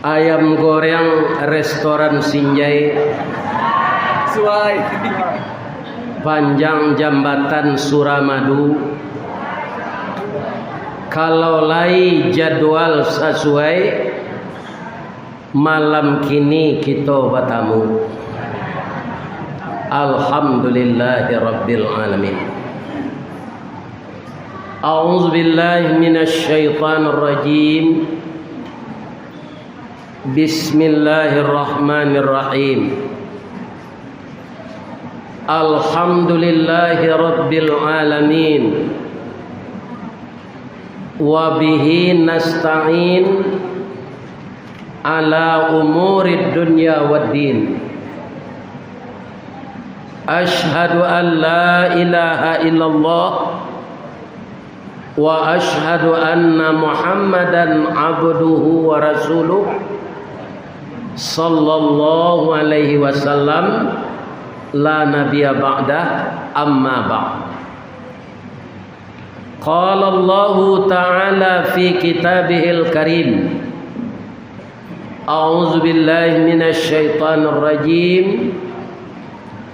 ayam goreng restoran Sinjai, panjang jambatan Suramadu. Kalau lai jadwal sesuai, malam kini kita bertamu. Alhamdulillahirabbil alamin. A'udzu billahi minasy syaithanir rajim. Bismillahirrahmanirrahim. Alhamdulillahirabbil alamin. Wa bihi nasta'in ala umurid dunya waddin. Ashhadu an la ilaha illallah wa ashhadu anna Muhammadan abduhu wa rasuluh sallallahu alaihi wasallam la nabiyya ba'dah amma ba'd. Qala Allah ta'ala fi kitabihil karim. A'udzu billahi minasy syaithanir rajim.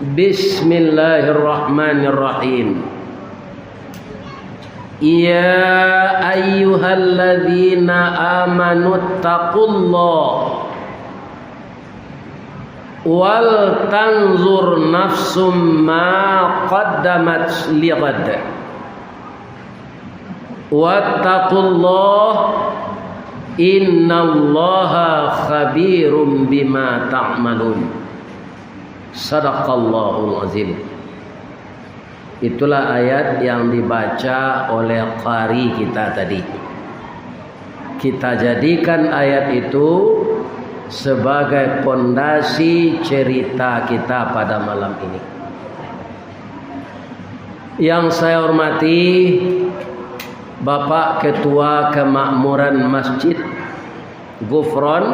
Bismillahirrahmanirrahim. Ya ayyuhalladzina amanu taqullaha wal tanzur nafsum ma qaddamat lighad. Wattaqullaha innallaha khabirum bima ta'malun. Sadaqallahul azim. Itulah ayat yang dibaca oleh qari kita tadi. Kita jadikan ayat itu sebagai pondasi cerita kita pada malam ini. Yang saya hormati Bapak Ketua Kemakmuran Masjid Gufron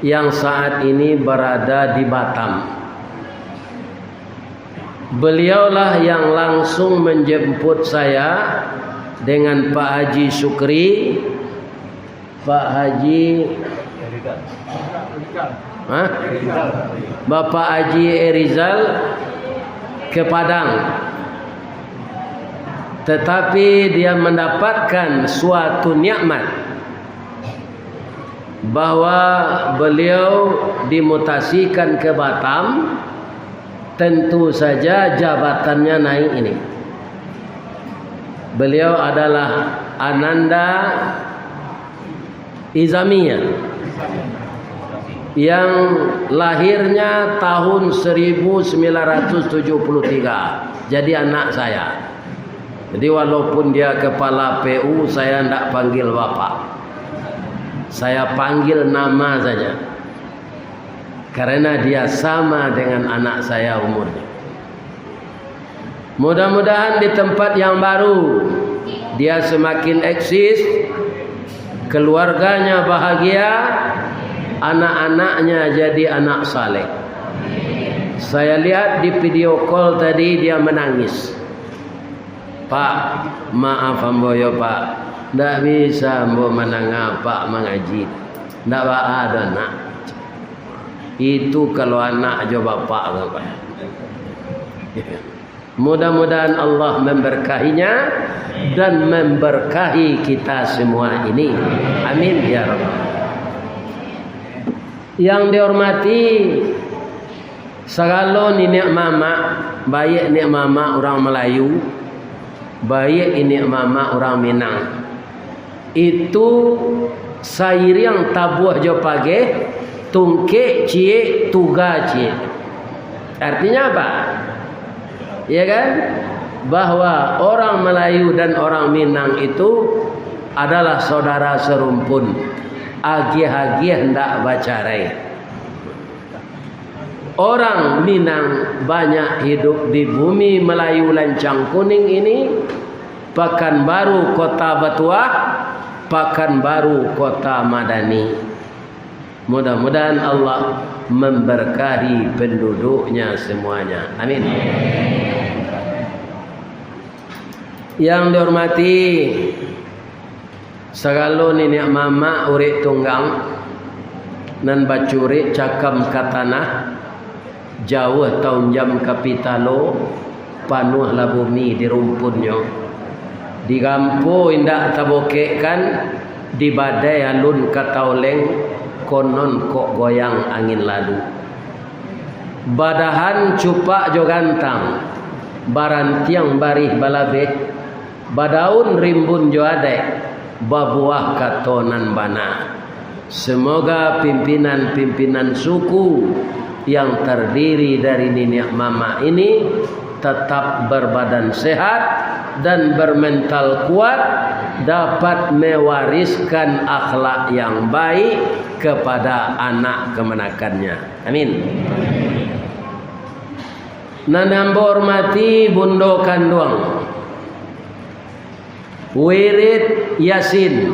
yang saat ini berada di Batam. Beliaulah yang langsung menjemput saya dengan Pak Haji Sukri, Pak Haji Bapak Haji Erizal ke Padang. Tetapi dia mendapatkan suatu nikmat bahwa beliau dimutasikan ke Batam. Tentu saja jabatannya naik ini. Beliau adalah Ananda Izamiyah yang lahirnya tahun 1973. Jadi anak saya. Jadi walaupun dia kepala PU, saya tidak panggil bapak. Saya panggil nama saja. Karena dia sama dengan anak saya umurnya. Mudah-mudahan di tempat yang baru dia semakin eksis, keluarganya bahagia, anak-anaknya jadi anak saleh. Saya lihat di video call tadi dia menangis. Pak, maaf amboyo pak, ndak bisa ambo menangah pak mengaji, ndak ada nak. Itu kalau anak aja bapak pak. Mudah-mudahan Allah memberkahinya dan memberkahi kita semua ini. Amin ya rabbal. Yang dihormati segala nenek mama, baik nenek mama orang Melayu, baik ini mama orang Minang. Itu sair yang tabuh jo page, tungke cie, tuga cie. Artinya apa? Ya kan? Bahwa orang Melayu dan orang Minang itu adalah saudara serumpun. Agih-agih hendak bacarai. Orang Minang banyak hidup di bumi Melayu Lancang Kuning ini. Pekanbaru Kota Batuah, Pekanbaru Kota Madani. Mudah-mudahan Allah memberkahi penduduknya semuanya. Amin. Yang dihormati Sagalo nini mama urik tunggang nan bacuri cakam katanah jauh tahun jam kapitalo panuh lah bumi di rumpunnya di gampo indak tabokekan di badai alun katauleng konon kok goyang angin lalu badahan cupak jo gantang barantiang barih balabeh badaun rimbun jo adek babuah katonan bana. Semoga pimpinan-pimpinan suku yang terdiri dari nenek mama ini tetap berbadan sehat dan bermental kuat, dapat mewariskan akhlak yang baik kepada anak kemenakannya. Amin. Nanambo hormati bundo kanduang wirid Yasin,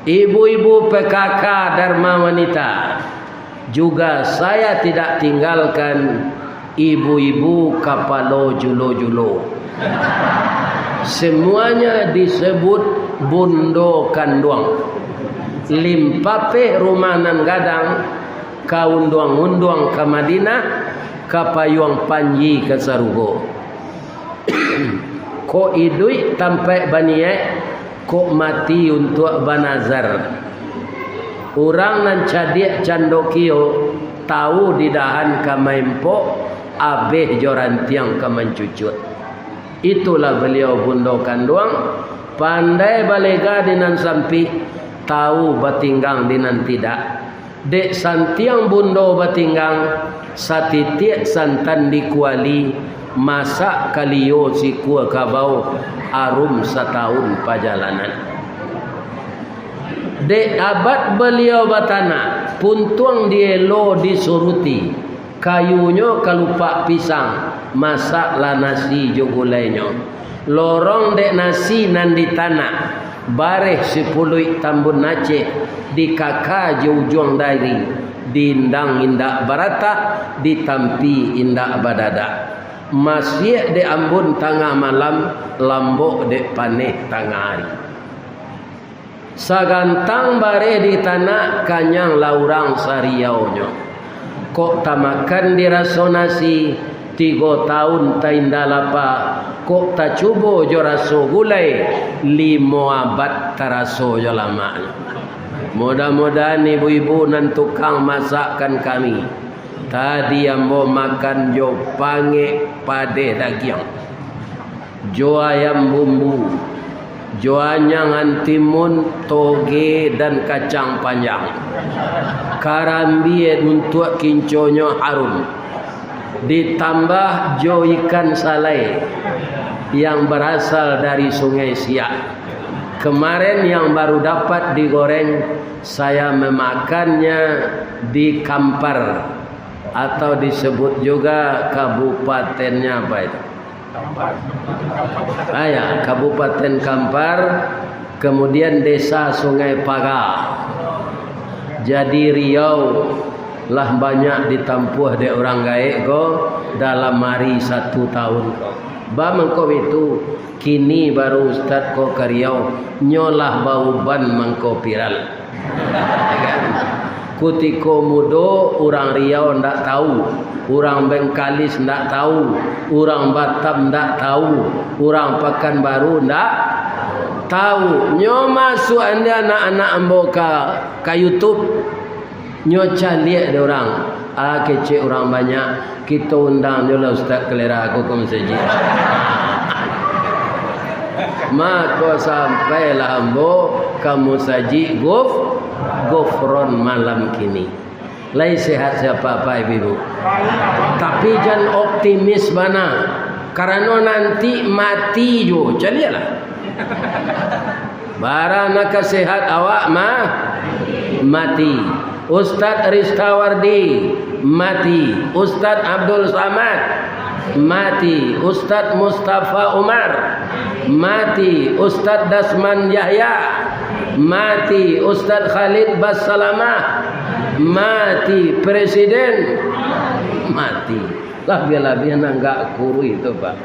ibu-ibu PKK Dharma Wanita, juga saya tidak tinggalkan ibu-ibu kapalo julo-julo. Semuanya disebut bundo kanduang. Limpape rumanan gadang kaunduang-unduang ke Madinah, kapayuang panji ke Sarugo. Ko idui tampai baniye ko mati untuk banazar. Orang nan cadik candokio tahu didahan kamaimpo abeh jorantiang kemencucut. Itulah beliau bundo kanduang, pandai balega dinan sampi, tahu batinggang dinan tidak. Dek santiang bundo batinggang, satitiak santan dikuali, masak kaliyo si kuah kabau arum setahun perjalanan. Dek abad beliau batana puntuang dielo disuruti kayunya kalupa pisang masak lah nasi jogulainya lorong dek nasi nan di tanah bareh 10 tambun Aceh di kakak jauh-jauh dari diindang indak barata ditampi indak badada. Masih de ambun tengah malam, lambok de paneh tengah hari. Sagantang bare di tanah kanyang laurang sariaunya. Kok tamakan dirasonasi 3 tahun taindalapa. Kok tak cubo jo raso gulai 5 abad taraso jo lama. Mudah-mudahan ibu-ibu nan tukang masakkan kami tadi ambo makan jo pange pade daging, jo ayam bumbu, jo anyang antimun, toge dan kacang panjang, karambie untuk kinconyo harum, ditambah jo ikan salai yang berasal dari Sungai Siak. Kemarin yang baru dapat digoreng, saya memakannya di Kampar atau disebut juga kabupatennya apa itu? Kabupaten Kampar, kemudian desa Sungai Paga. Jadi Riau lah banyak ditampuh de orang gaek go dalam hari 1 tahun. Ba mengko itu kini baru Ustaz ko ke Riau nyolah bau ban mengko viral. Kutiko mudo orang Riau ndak tahu, orang Bengkalis ndak tahu, orang Batam ndak tahu, orang Pekanbaru ndak tahu. Nyo masuk anda anak-anak amboka ke YouTube, nyo lihat dia orang. Kecil orang banyak, kita undang dulu Ustaz kelera aku ke masjid. Maka sampailah ambo kamu saji gofron malam kini. Lai sehat siapa ibu. Tapi jangan optimis bana, karena nanti mati jo. Calialah. Barang nak sehat awak mah mati. Ustaz Ristawardi mati, Ustaz Abdul Samad mati, Ustaz Mustafa Umar mati, Ustaz Dasman Yahya mati, Ustaz Khalid Bassalamah mati, Presiden mati. Lah biar enggak kuru itu, Pak.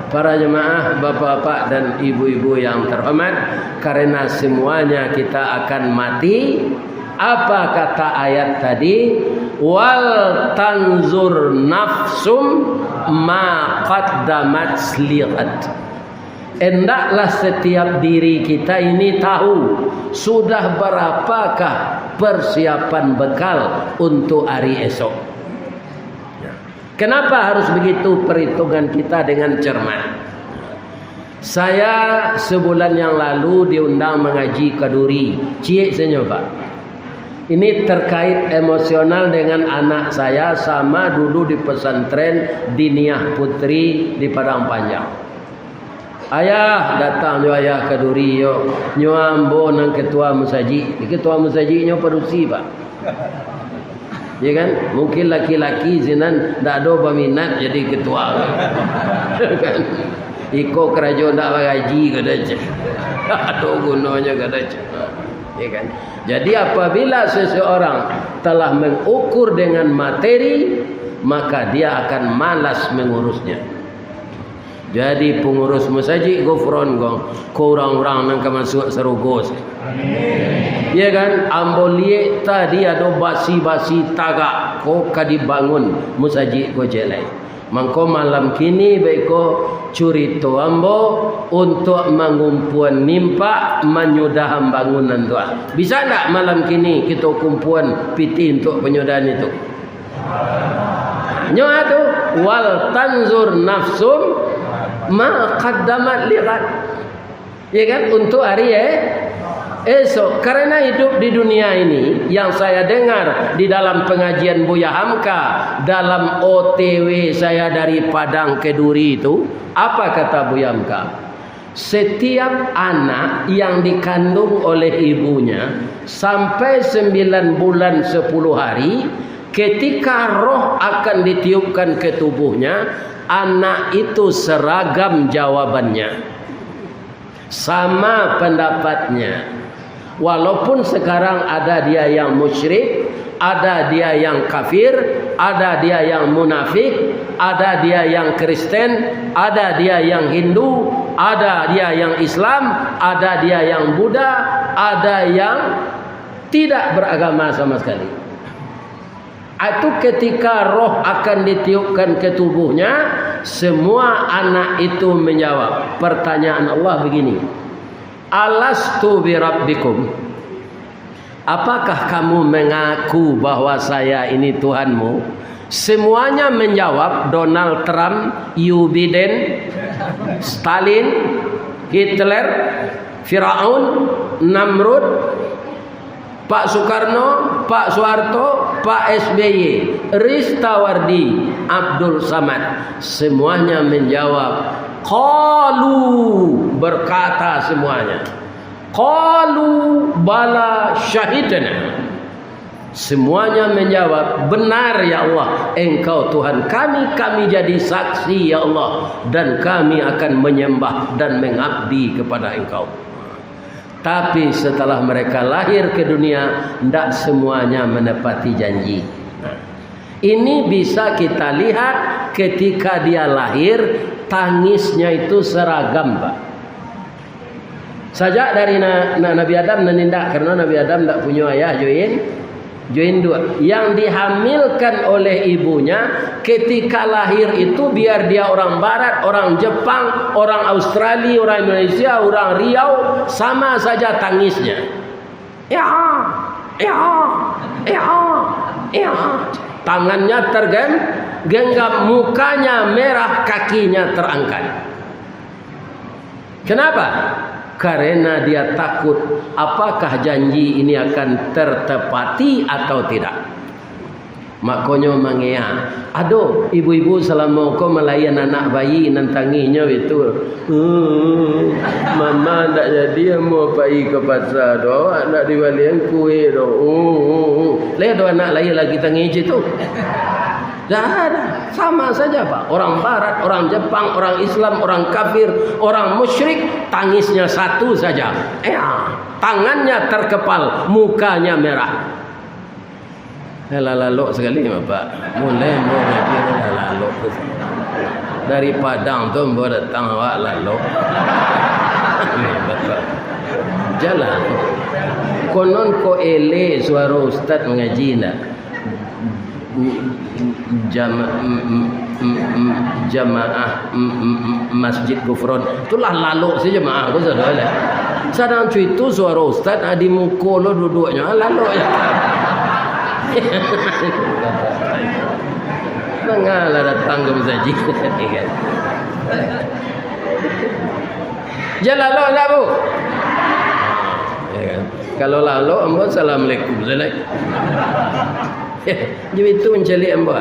Para jemaah, bapak-bapak dan ibu-ibu yang terhormat, karena semuanya kita akan mati. Apa kata ayat tadi? Wal tanzur nafsum ma qaddamat liqad. Hendaklah setiap diri kita ini tahu sudah berapakah persiapan bekal untuk hari esok. Kenapa harus begitu perhitungan kita dengan cermat? Saya sebulan yang lalu diundang mengaji ke Duri. Cik saya Pak. Ini terkait emosional dengan anak saya sama dulu di pesantren Diniyah Putri di Padang Panjang. Ayah datang jo ayah ke Duri yo nyuambo nang ketua musaji. Ketua musaji nyo perusi Pak. Ya kan? Mungkin laki-laki zinan ndak ada berminat jadi ketua. Kan? Iko kerajaan ndak mengaji katanya. Ada gunanya katanya. Ya kan? Jadi apabila seseorang telah mengukur dengan materi, maka dia akan malas mengurusnya. Jadi pengurus masjid gofron gong kurang-kurang nang masuk serugos. Amin. Ya kan? Ambolie tadi ada basi-basi tagak ko kadibangun masjid ko jelai. Mangko malam kini baiko curito ambo untuk mengumpuan nimpa menyudahan bangunan doa. Bisa tak malam kini kita kumpuan piti untuk penyudahan itu? Nyoa tu wal tanzur nafsum ma qaddamat liqad. Ya kan? Untuk hari esok. Karena hidup di dunia ini yang saya dengar di dalam pengajian Buya Hamka dalam OTW saya dari Padang ke Duri itu, apa kata Buya Hamka? Setiap anak yang dikandung oleh ibunya sampai 9 bulan 10 hari, ketika roh akan ditiupkan ke tubuhnya, anak itu seragam jawabannya, sama pendapatnya. Walaupun sekarang ada dia yang musyrik, ada dia yang kafir, ada dia yang munafik, ada dia yang Kristen, ada dia yang Hindu, ada dia yang Islam, ada dia yang Buddha, ada yang tidak beragama sama sekali. Itu ketika roh akan ditiupkan ke tubuhnya, semua anak itu menjawab. Pertanyaan Allah begini, Alastu birabbikum, apakah kamu mengaku bahwa saya ini Tuhanmu? Semuanya menjawab. Donald Trump, Biden, Stalin, Hitler, Firaun, Namrud, Pak Soekarno, Pak Soeharto, Pak SBY, Ristawardi, Abdul Samad, semuanya menjawab. Qalu, berkata semuanya. Qalu bala syahidna. Semuanya menjawab, benar ya Allah, Engkau Tuhan kami, kami jadi saksi ya Allah, dan kami akan menyembah dan mengabdi kepada Engkau. Tapi setelah mereka lahir ke dunia, tidak semuanya menepati janji. Ini bisa kita lihat ketika dia lahir, tangisnya itu seragam, Pak. Sejak dari Nabi Adam menindak, karena Nabi Adam tidak punya ayah, join dua. Yang dihamilkan oleh ibunya ketika lahir itu, biar dia orang Barat, orang Jepang, orang Australia, orang Indonesia, orang Riau, sama saja tangisnya. Ya. Tangannya tergenggam, mukanya merah, kakinya terangkat. Kenapa? Karena dia takut apakah janji ini akan tertepati atau tidak. Makanya mangea, aduh ibu-ibu selama kau melayan anak bayi nantanginya itu, mama tak jadi mau pergi ke pasar doh, nak diwalian kue doh, lihat doh anak lain lagi tangi itu. Dah ada, sama saja Pak. Orang Barat, orang Jepang, orang Islam, orang kafir, orang musyrik, tangisnya satu saja. Tangannya terkepal, mukanya merah. Lalalok sekali Pak. Mulai lalalok. dari Padang tu bawa datang awak lalu. Jalan. Konon ko ele suara ustaz mengaji nak. Jamaah Masjid Gufron. Itulah lalu si jemaah tu saudara. Sadang itu suara ustaz di muka lo duduknya lalu ya. Tengahlah datang ke masjid. Jalan lo tak bu? Ya kan? Kalau lalu ambo assalamualaikum. Jadi itu mencari ambo.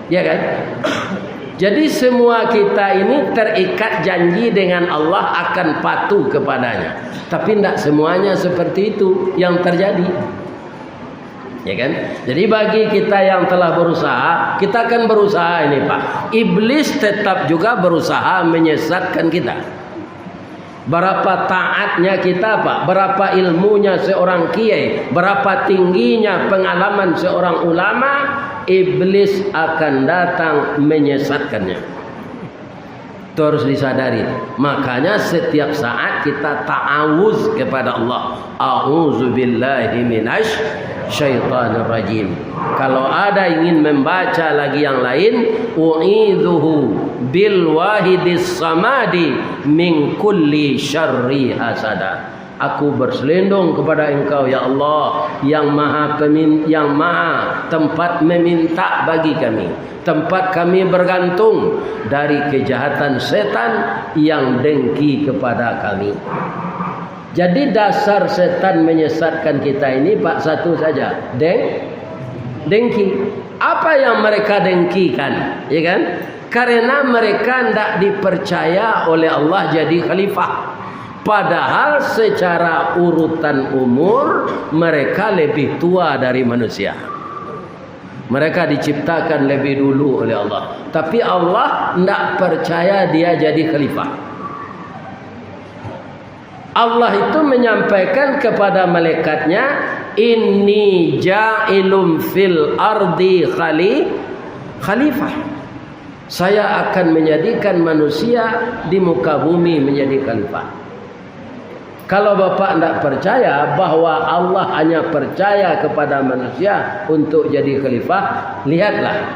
Ya kan? Jadi semua kita ini terikat janji dengan Allah akan patuh kepadanya. Tapi tidak semuanya seperti itu yang terjadi. Ya kan? Jadi bagi kita yang telah berusaha, kita akan berusaha ini Pak. Iblis tetap juga berusaha menyesatkan kita. Berapa taatnya kita Pak, berapa ilmunya seorang kiai, berapa tingginya pengalaman seorang ulama, iblis akan datang menyesatkannya. Itu harus disadari. Makanya setiap saat kita ta'awuz kepada Allah. A'udzubillahi minasyaitonir rajim. Kalau ada ingin membaca lagi yang lain, u'idzuhu bil wahidis samadi min kulli syarri hasada. Aku berselindung kepada Engkau ya Allah yang maha tempat meminta bagi kami, tempat kami bergantung dari kejahatan setan yang dengki kepada kami. Jadi dasar setan menyesatkan kita ini Pak satu saja, dengki. Apa yang mereka dengkikan, ya kan? Karena mereka tidak dipercaya oleh Allah jadi khalifah. Padahal secara urutan umur mereka lebih tua dari manusia. Mereka diciptakan lebih dulu oleh Allah. Tapi Allah tidak percaya dia jadi khalifah. Allah itu menyampaikan kepada malaikatnya, inni ja'ilum fil ardi khalifah. Saya akan menjadikan manusia di muka bumi menjadi khalifah. Kalau Bapak tidak percaya bahwa Allah hanya percaya kepada manusia untuk jadi khalifah, lihatlah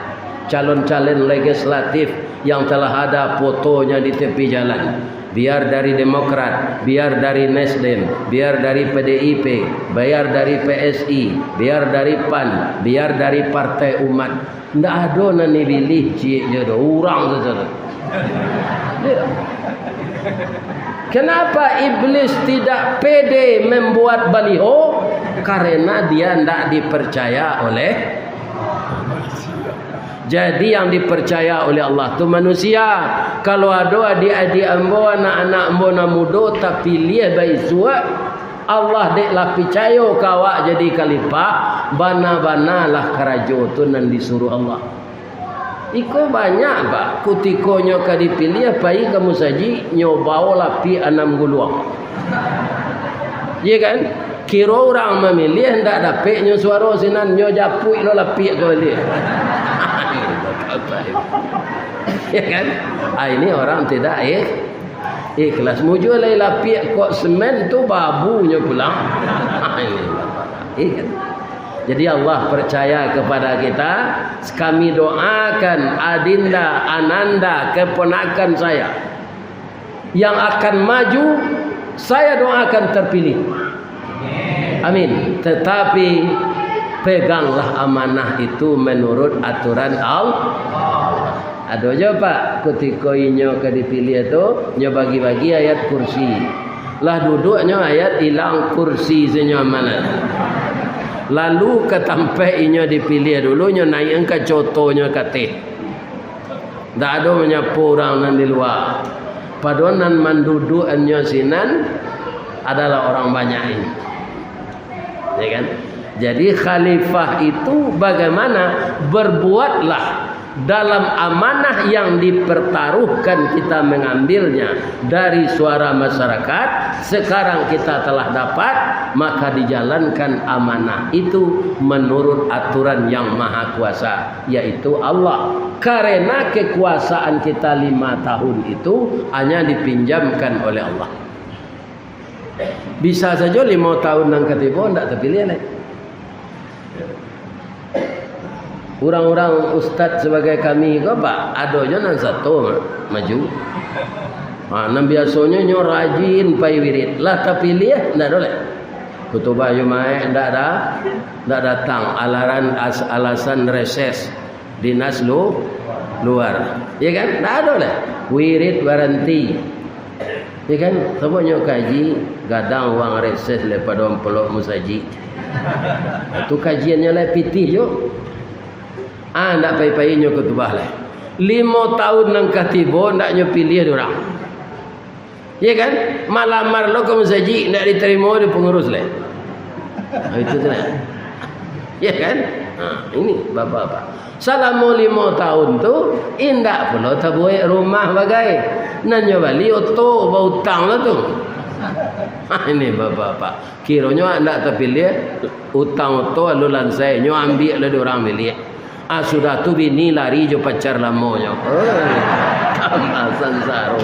calon-calon legislatif yang telah ada fotonya di tepi jalan. Biar dari Demokrat, biar dari Nasdem, biar dari PDIP, biar dari PSI, biar dari PAN, biar dari Partai Umat. Tidak ada nani pilih cik jodoh orang saja. Kenapa iblis tidak pede membuat baliho? Karena dia tidak dipercaya oleh manusia. Jadi yang dipercaya oleh Allah itu manusia. Kalau ada adik-adik ambo, anak-anak ambo na muda tapi lihat baik suat, Allah deklah percaya kawak jadi khalifah, bana-banalah kerajo tu nan disuruh Allah. Iko banyak Pak, kutikonya ka dipilih apa kamu saji nyobao lapi 6 guluang. Ya kan? Kira orang memilih hendak dapatnya suara sinan nyo japui lo lapi ko dia. Ya kan? Ini orang tidak ikhlas. Mujo lai lapi kok semen tu babunya pulang. Ini Bapak. Kan? Jadi Allah percaya kepada kita. Kami doakan adinda, ananda, keponakan saya yang akan maju, saya doakan terpilih. Amin. Tetapi peganglah amanah itu menurut aturan Allah. Ada aja Pak, ketika inyo ke dipilih itu, nyo bagi-bagi ayat kursi. Lah duduknya ayat hilang kursi senyo amanah. Lalu ketampai inyo dipilih dulu nyo naik ke contohnya katih. Tak ada menyapu orang nan di luar. Padahal nan manduduk anyo sinan adalah orang banyak ini. Ya kan? Jadi khalifah itu bagaimana? Berbuatlah dalam amanah yang dipertaruhkan kita mengambilnya dari suara masyarakat, sekarang kita telah dapat, maka dijalankan amanah itu menurut aturan yang maha kuasa, yaitu Allah. Karena kekuasaan kita 5 tahun itu hanya dipinjamkan oleh Allah. Bisa saja 5 tahun nang ketiba ndak terpilih lagi. Orang-orang ustaz sebagai kami ko Pak, adonya nang satu maju. Nang biasanya nyo rajin pai wirid. Lah terpilih ndak boleh. Kutubah Jumae ndak datang alasan reses dinas luar. Ya kan? Ndak ada lah. Wirid berhenti. Ya kan? Semuanya kaji gadang uang reses lepas orang pelok musaji. Itu kajiannya lah pitih yo. Ndak pai-pai nyo kutubah lah. 5 tahun nang katibo ndak nyo pilih orang. Ya kan? Malamar lo ke musaji ndak diterima di pengurus lah. Itu tu lah. Ya kan? Ini bapak-bapak. Selama 5 tahun tu indak pula tabuai rumah bagai. Nanyo bali oto bautang lah tu. Ini bapak-bapak. Kiranya ndak terpilih utang oto alulan saya nyo ambil lah orang pilih. Sudah tu bini lari jo pacar lamonyo. Tambah saru.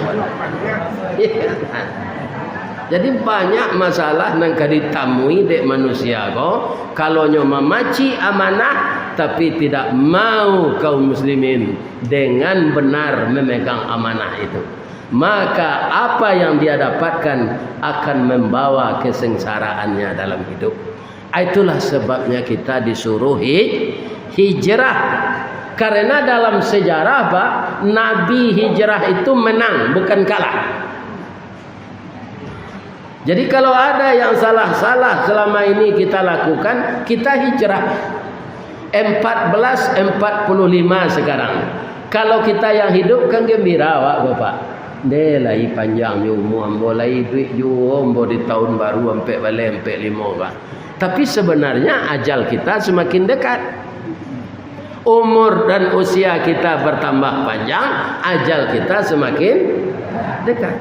Jadi banyak masalah nang ditamui dek manusia ko kalau nyo memaci amanah tapi tidak mau kaum muslimin dengan benar memegang amanah itu, maka apa yang dia dapatkan akan membawa kesengsaraannya dalam hidup. Itulah sebabnya kita disuruh hijrah. Karena dalam sejarah Pak, Nabi hijrah itu menang bukan kalah. Jadi kalau ada yang salah-salah selama ini kita lakukan, kita hijrah. 1445 sekarang. Kalau kita yang hidup kan gembira Bapak. Delai panjang yo umur lai duit yo ambo di tahun baru sampai balik sampai 5 Pak. Tapi sebenarnya ajal kita semakin dekat. Umur dan usia kita bertambah panjang, ajal kita semakin dekat.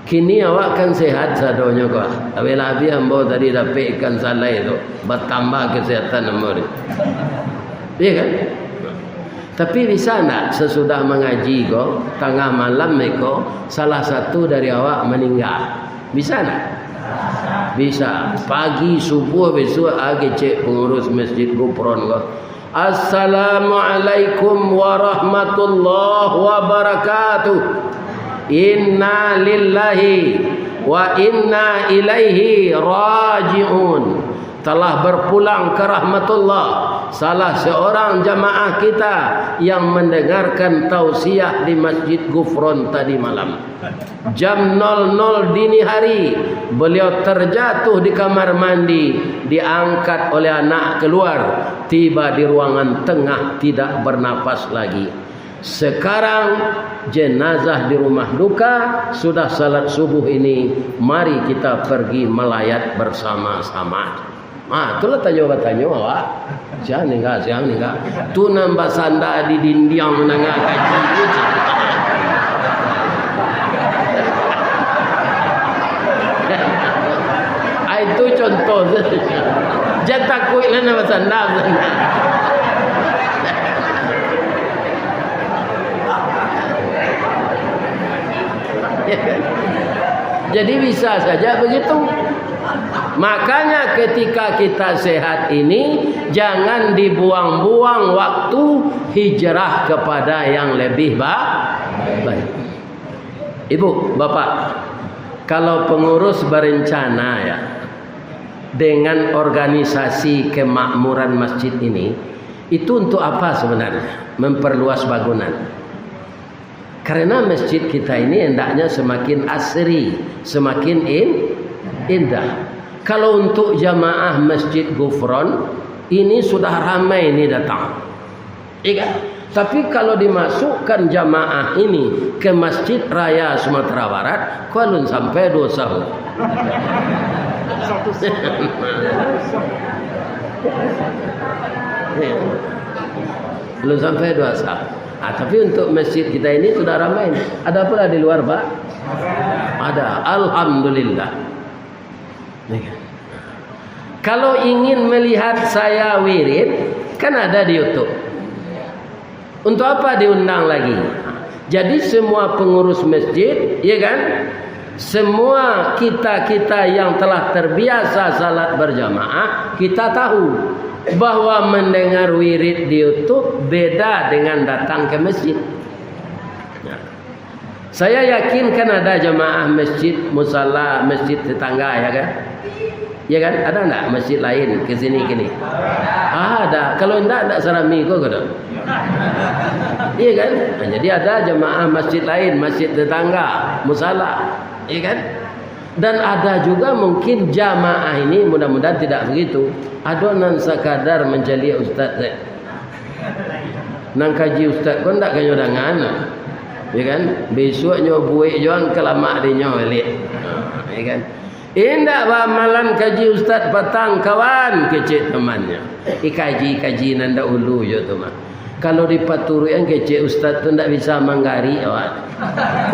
Kini awak kan sehat sadonya kau. Tapi lebih ambo tadi dapat ikan salai itu bertambah kesehatan ambo. Iya kan? Tapi bisa nak sesudah mengaji kau tengah malam kau salah satu dari awak meninggal? Bisa nak? Bisa. Pagi subuh besok agi cek pengurus masjid Gupron kau. Assalamualaikum warahmatullahi wabarakatuh. Inna lillahi wa inna ilaihi raji'un. Telah berpulang ke rahmatullah salah seorang jamaah kita yang mendengarkan tausiah di Masjid Gufron tadi malam. Jam 00 dini hari beliau terjatuh di kamar mandi, diangkat oleh anak keluar, tiba di ruangan tengah tidak bernapas lagi. Sekarang jenazah di rumah duka, sudah salat subuh ini, mari kita pergi melayat bersama-sama. Itulah tanya awak. Siang ni enggak. Tu nambah sanda di dinding menengah kaji tu. Itu contoh. Jangan takutlah nambah sanda. Jadi bisa saja begitu. Makanya ketika kita sehat ini jangan dibuang-buang waktu hijrah kepada yang lebih baik. Ibu, Bapak, kalau pengurus berencana ya dengan organisasi kemakmuran masjid ini, itu untuk apa sebenarnya? Memperluas bangunan. Karena masjid kita ini hendaknya semakin asri, semakin indah. Kalau untuk jamaah Masjid Gufron ini sudah ramai ini datang. Iya. Tapi kalau dimasukkan jamaah ini ke Masjid Raya Sumatera Barat, kualun sampai 2 tahun. Belum sampai 2 saf. Tapi untuk masjid kita ini sudah ramai. Ada pula di luar, Pak? Ada. Alhamdulillah. Kalau ingin melihat saya wirid, kan ada di YouTube. Untuk apa diundang lagi? Jadi semua pengurus masjid, ya kan? Semua kita-kita yang telah terbiasa salat berjamaah, kita tahu bahwa mendengar wirid di YouTube beda dengan datang ke masjid. Saya yakin kan ada jamaah masjid musalla, masjid tetangga, ya kan? Ya kan? Ada enggak masjid lain ke sini gini? Ada. Kalau enggak serami kok gitu. Iya kan? Nah, jadi ada jamaah masjid lain, masjid tetangga, musalla, iya kan? Dan ada juga mungkin jamaah ini mudah-mudahan tidak begitu. Adonan sekadar menjadi ustaz. Nang kaji ustaz kau ndak kanyo dangan. Ya kan? Besoknya buik joang kelamak dinyo balik. Ya kan? Indak bamalan kaji ustaz petang kawan kecil temannya. Kaji nanda ulu je tu mah. Kalau dipaturi yang kecil ustaz tu ndak bisa manggari awak.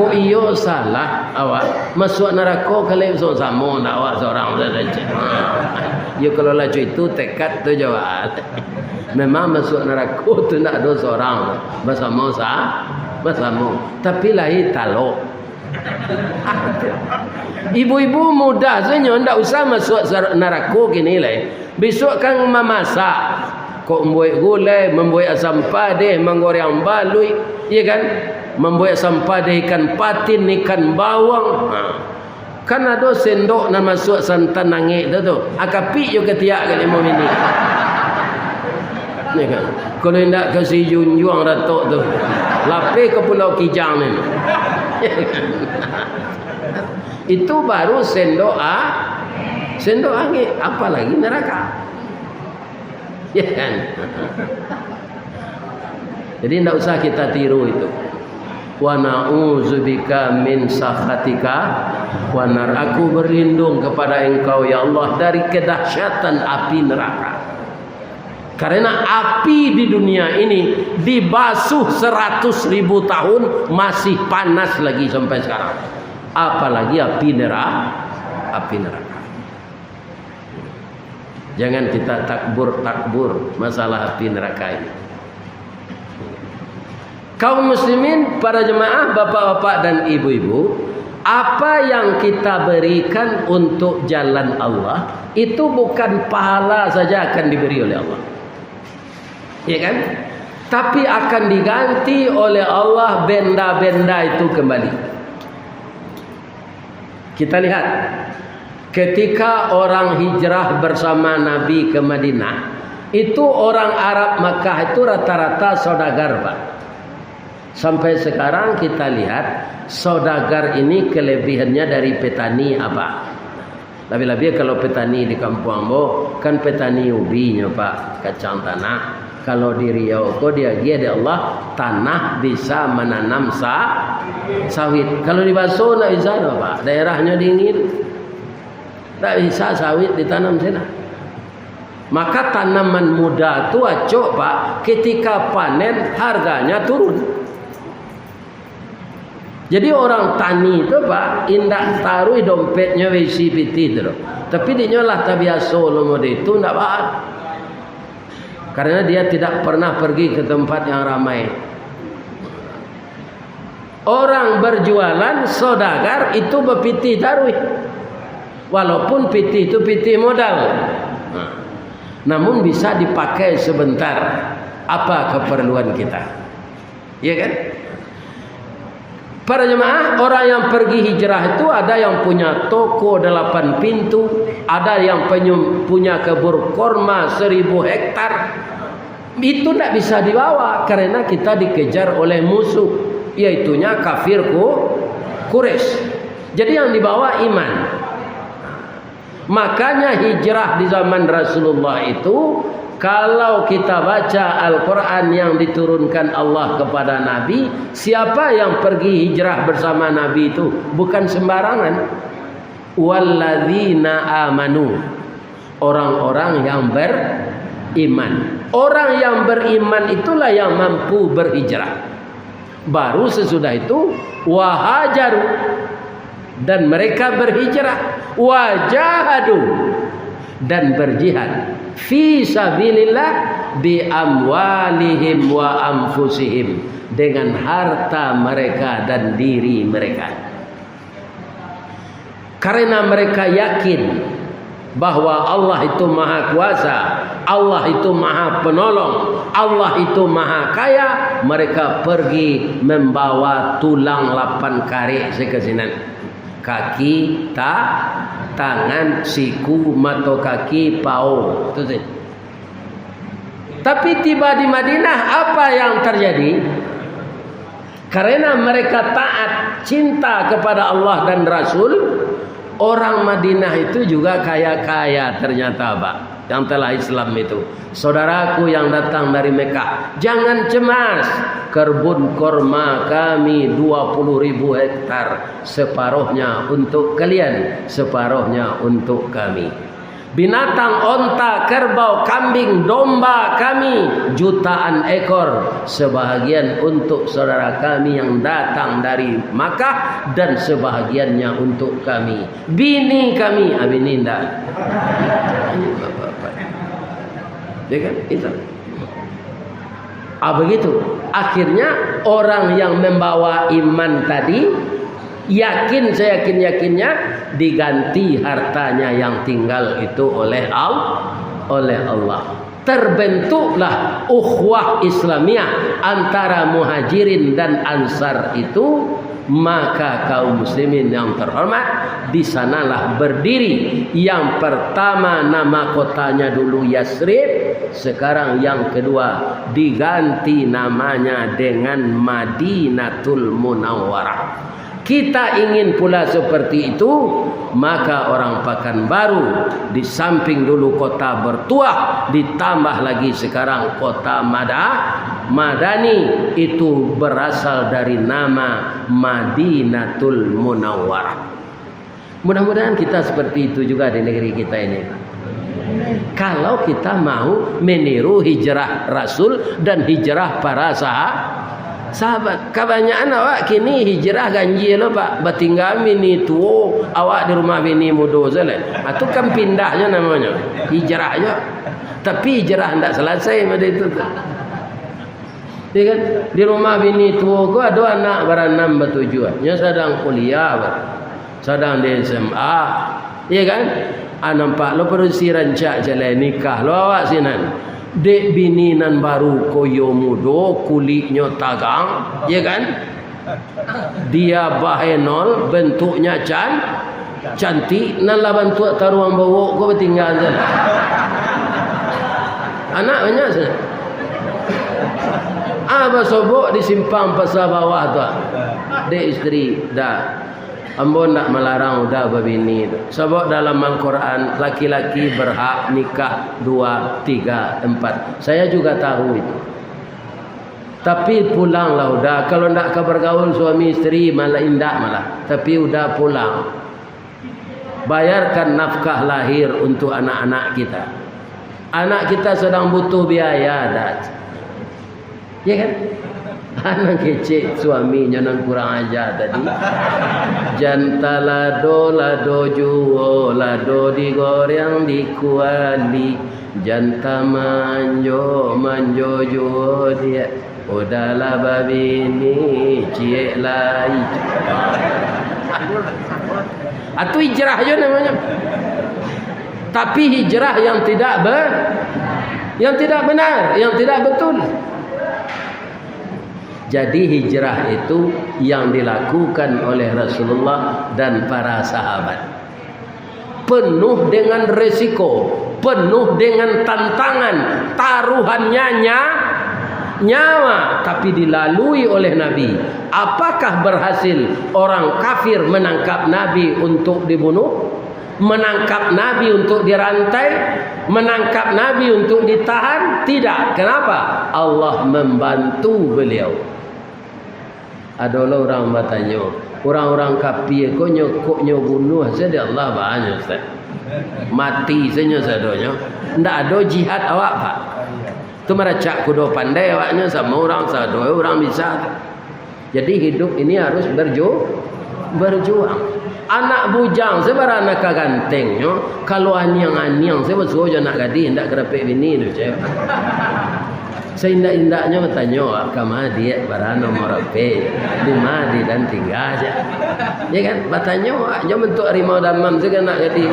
Kok iyo salah awak masuk neraka kalau sama nak awak seorang saja. Ya kalau lah itu tekad tu jawab. Memang masuk neraka tu nak ada seorang bersama bersama. Tapi lahi talok. Ibu-ibu muda saja ndak usah masuk neraka gini lah. Besok kan memasak. Kok membuat gulai, membuat asam padeh, menggoreng balui, ya kan? Membuat asam padeh ikan patin, ikan bawang. Kan ada sendok nak masuk santan nangik tu. Akapi yo ketiak kan imam ini. Ni kan. Kalau ndak kasih junjung ratok tu. Lapis ke Pulau Kijang ni. Itu baru sendok angin, apalagi neraka. Ya kan? Jadi tidak usah kita tiru itu. Wa na'udzubika min sakhatika wa nar. Aku berlindung kepada engkau ya Allah dari kedahsyatan api neraka. Karena api di dunia ini dibasuh 100.000 tahun masih panas lagi sampai sekarang. Apalagi api neraka. Jangan kita takbur masalah api neraka ini. Kaum muslimin, para jemaah, bapak-bapak dan ibu-ibu, apa yang kita berikan untuk jalan Allah itu bukan pahala saja akan diberi oleh Allah. Ya kan? Tapi akan diganti oleh Allah benda-benda itu kembali. Kita lihat ketika orang hijrah bersama Nabi ke Madinah, itu orang Arab Makkah itu rata-rata saudagar, Pak. Sampai sekarang kita lihat saudagar ini kelebihannya dari petani apa? Lebih-lebih kalau petani di kampung Ambo kan petani ubinya, Pak, kacang tanah. Kalau di Riau kok dia di Allah tanah bisa menanam sawit. Kalau di Baso nak bisa, Pak. Daerahnya dingin. Tak bisa sawit ditanam sana. Maka tanaman muda tu acok, Pak, ketika panen harganya turun. Jadi orang tani itu, Pak, indak taruh dompetnya wisi piti tu. Tapi dia lah tak biasa lomo itu ndak, Pak. Karena dia tidak pernah pergi ke tempat yang ramai. Orang berjualan saudagar itu berpiti taruh. Walaupun pitih itu pitih modal, namun bisa dipakai sebentar. Apa keperluan kita? Ya kan? Para jemaah, orang yang pergi hijrah itu ada yang punya toko 8 pintu, ada yang punya kebun korma 1000 hektar. Itu tidak bisa dibawa karena kita dikejar oleh musuh, yaitunya kafir Quraisy. Jadi yang dibawa iman. Makanya hijrah di zaman Rasulullah itu, kalau kita baca Al-Quran yang diturunkan Allah kepada Nabi, siapa yang pergi hijrah bersama Nabi itu bukan sembarangan. Walladzina amanu, orang-orang yang beriman. Orang yang beriman itulah yang mampu berhijrah. Baru sesudah itu wahajaru, dan mereka berhijrah, wajahadu, dan berjihad fi sabilillah bi amwalihim wa anfusihim, dengan harta mereka dan diri mereka. Karena mereka yakin bahwa Allah itu maha kuasa, Allah itu maha penolong, Allah itu maha kaya, mereka pergi membawa tulang 8 kari sekesinan, kaki, tangan, siku, mata kaki, pau. Itu sih. Tapi tiba di Madinah, apa yang terjadi? Karena mereka taat, cinta kepada Allah dan Rasul, orang Madinah itu juga kaya-kaya ternyata, Pak, yang telah Islam itu. Saudaraku yang datang dari Mekah, jangan cemas. Kebun korma kami 20.000 hektar, separuhnya untuk kalian, separuhnya untuk kami. Binatang onta, kerbau, kambing, domba kami jutaan ekor, sebahagian untuk saudara kami yang datang dari Makkah dan sebahagiannya untuk kami. Bini kami, bini enggak. Ya kan? Itu. Begitu. Akhirnya orang yang membawa iman tadi yakin, seyakin-yakinnya, diganti hartanya yang tinggal itu oleh Allah. Terbentuklah ukhuwah Islamiyah antara muhajirin dan ansar itu. Maka kaum muslimin yang terhormat, di sanalah berdiri. Yang pertama nama kotanya dulu Yasrib, sekarang yang kedua diganti namanya dengan Madinatul Munawwarah. Kita ingin pula seperti itu, maka orang Pekanbaru di samping dulu kota bertuah, ditambah lagi sekarang kota Madani, itu berasal dari nama Madinatul Munawwarah. Mudah-mudahan kita seperti itu juga di negeri kita ini. Kalau kita mau meniru hijrah Rasul dan hijrah para sahabat. Kebanyakan awak kini hijrah ganjil lo, Pak. Batinggal mini tuo, awak di rumah bini mudo saja. Itu kan pindahnya namanya. Hijrahnya. Tapi hijrah tidak selesai pada itu. Ya kan? Di rumah bini tuo ko ada anak beranam bertujuan. Nya sedang kuliah, sedang di SMA. Ya kan? Nampak lo perlu si rancak jalan nikah lo awak sinan. Dek bini nan baru koyo mudo, kulitnya tagang, ya kan? Dia bahenol, bentuknya cantik, nan lah bentuk taruang bawa ko bertinggal sana. Anak banyak sana. Sobok di simpang pasar bawah tu. Dek isteri dah. Ambo nak melarang udah babini itu. Sebab dalam Al-Quran laki-laki berhak nikah 2, 3, 4. Saya juga tahu itu. Tapi pulanglah udah. Kalau nak bergaul suami istri malah indah malah. Tapi udah pulang. Bayarkan nafkah lahir untuk anak-anak kita. Anak kita sedang butuh biaya dah. Ya kan? Anak kecil suaminya nang kurang ajar tadi. Janta lado juo, lado digoreng dikuali. Janta manjo juo dia. Udahlah babini cie lai. Itu hijrah aja namanya. Tapi hijrah yang tidak benar, yang tidak betul. Jadi hijrah itu yang dilakukan oleh Rasulullah dan para sahabat. Penuh dengan resiko, penuh dengan tantangan, taruhannya nyawa, tapi dilalui oleh Nabi. Apakah berhasil orang kafir menangkap Nabi untuk dibunuh? Menangkap Nabi untuk dirantai? Menangkap Nabi untuk ditahan? Tidak. Kenapa? Allah membantu beliau. Adalah orang bertanya, orang-orang kafir kok nyokoknya bunuh saja Allah banyak Ustaz. Mati saja sadonya. Tidak ada jihad awak Pak. Tu meracak kudo pandai awaknya sama orang satu orang bisa. Jadi hidup ini harus berjuang. Anak bujang sebara anak ganteng yo. Kalau aniang-aniang saya suruh je nak gadis ndak kerapik bini tu cewek. Saya indak-indaknya bertanya kama dia bara nomor pe di madi dan tinggal aja. Ya kan bertanya aja bentuk harimau damam saya nak gadis.